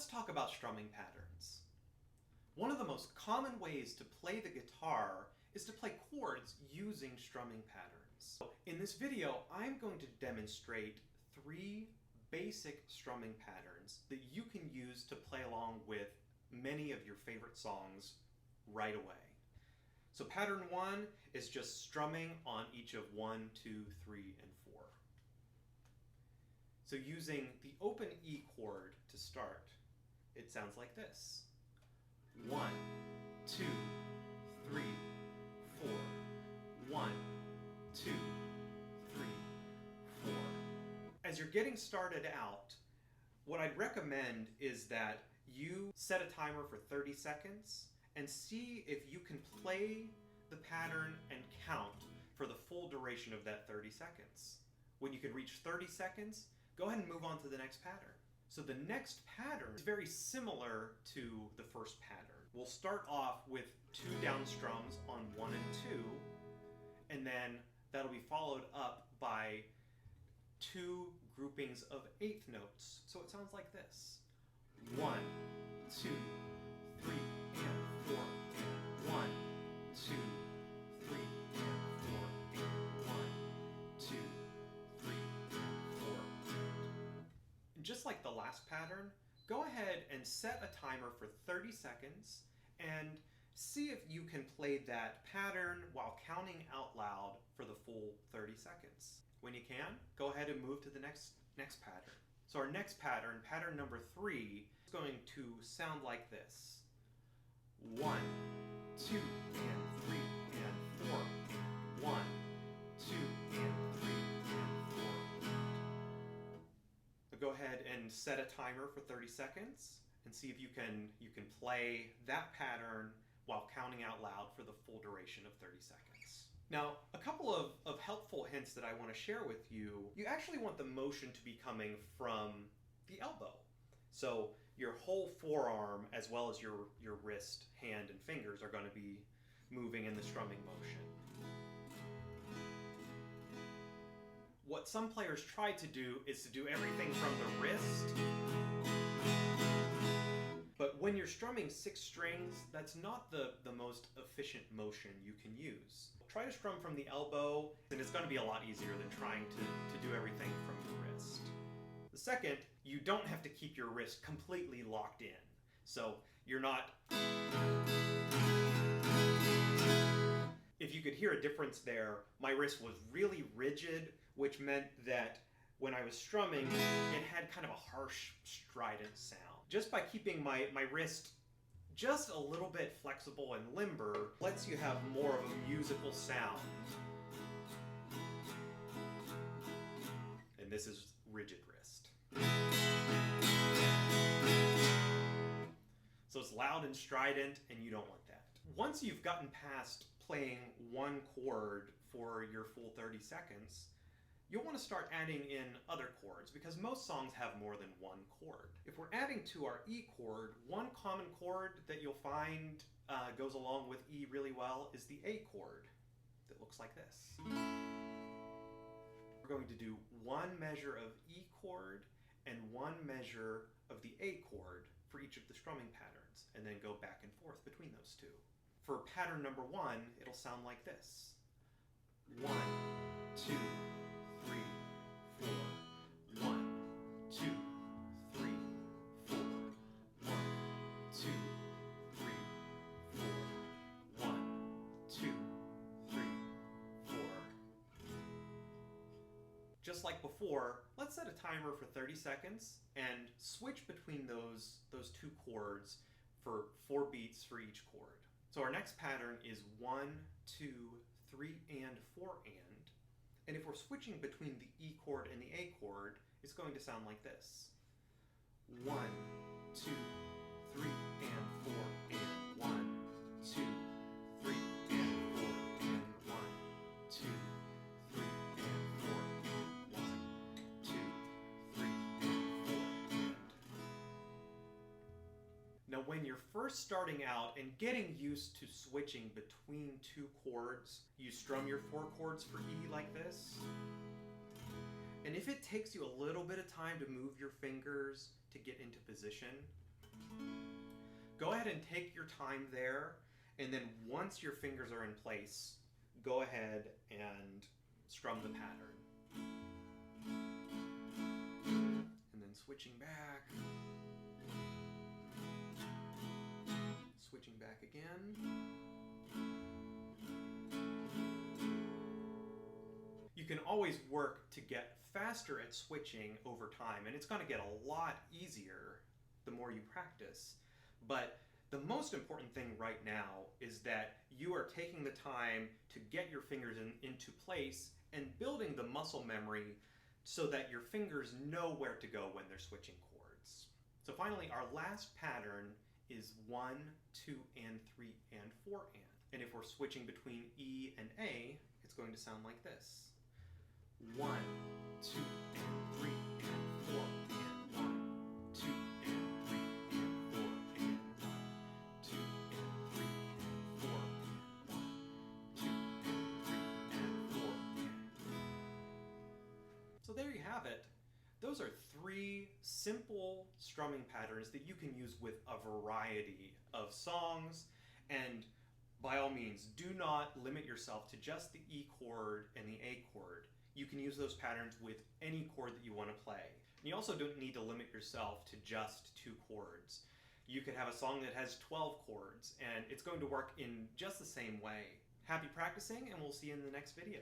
Let's talk about strumming patterns. One of the most common ways to play the guitar is to play chords using strumming patterns. In this video, I'm going to demonstrate 3 basic strumming patterns that you can use to play along with many of your favorite songs right away. So pattern 1 is just strumming on each of 1, 2, 3, and 4. So using the open E chord to start, it sounds like this. 1, 2, 3, 4. 1, 2, 3, 4. As you're getting started out, what I'd recommend is that you set a timer for 30 seconds and see if you can play the pattern and count for the full duration of that 30 seconds. When you can reach 30 seconds, go ahead and move on to the next pattern. So the next pattern is very similar to the first pattern. We'll start off with 2 down strums on 1 and 2, and then that'll be followed up by 2 groupings of 1/8 notes. So it sounds like this. 1, 2, 3, and 4, and 1, 2, 3, and 4, and 1, 2, 3, and 4. And just like the last pattern, go ahead and set a timer for 30 seconds and see if you can play that pattern while counting out loud for the full 30 seconds. When you can, go ahead and move to the next pattern. So our next pattern, pattern number 3, is going to sound like this. 1, 2, and 3, and 4. 1, 2, and 3, and 4. So go ahead and set a timer for 30 seconds and see if you can play that pattern while counting out loud for the full duration of 30 seconds. Now, a couple of helpful hints that I want to share with you. You actually want the motion to be coming from the elbow. So your whole forearm, as well as your wrist, hand, and fingers are going to be moving in the strumming motion. What some players try to do is to do everything from the wrist. But when you're strumming 6 strings, that's not the most efficient motion you can use. Try to strum from the elbow, and it's going to be a lot easier than trying to do everything from your wrist. The second, you don't have to keep your wrist completely locked in. So you're not... If you could hear a difference there, my wrist was really rigid, which meant that when I was strumming, it had kind of a harsh, strident sound. Just by keeping my wrist just a little bit flexible and limber, lets you have more of a musical sound. And this is rigid wrist. So it's loud and strident, and you don't want that. Once you've gotten past playing 1 chord for your full 30 seconds, you'll want to start adding in other chords because most songs have more than 1 chord. If we're adding to our E chord, one common chord that you'll find goes along with E really well is the A chord that looks like this. We're going to do 1 measure of E chord and 1 measure of the A chord for each of the strumming patterns, and then go back and forth between those 2. For pattern number 1, it'll sound like this. 1, 2, 3, 4. 1, 2, 3, 4. 1, 2, 3, 4. 1, 2, 3, 4. Just like before, let's set a timer for 30 seconds and switch between those 2 chords for 4 beats for each chord. So our next pattern is 1, 2, 3, and 4, and. And if we're switching between the E chord and the A chord, it's going to sound like this. 1, 2, 3, and 4, and 1, 2, 3, and 4, and 1, 2, 3, and 4, and 1, 2, 3, and 4, and. Now when you're first starting out and getting used to switching between 2 chords, you strum your 4 chords for E like this. And if it takes you a little bit of time to move your fingers to get into position, Go ahead and take your time there, and then once your fingers are in place, go ahead and strum the pattern. And then switching back. Switching back again. You can always work to get faster at switching over time, and it's going to get a lot easier the more you practice. But the most important thing right now is that you are taking the time to get your fingers into place and building the muscle memory so that your fingers know where to go when they're switching chords. So finally, our last pattern is 1, 2, and 3, and 4, and. And if we're switching between E and A, it's going to sound like this. 1, 2, and 3, and 4, and 1, 2, and 3, and 4, and 1, 2, and 3, and 4, and 1, 2, and 3, and 4, and. So there you have it. Those are 3 simple strumming patterns that you can use with a variety of songs, and by all means, do not limit yourself to just the E chord and the A chord. You can use those patterns with any chord that you want to play. And you also don't need to limit yourself to just 2 chords. You could have a song that has 12 chords, and it's going to work in just the same way. Happy practicing, and we'll see you in the next video.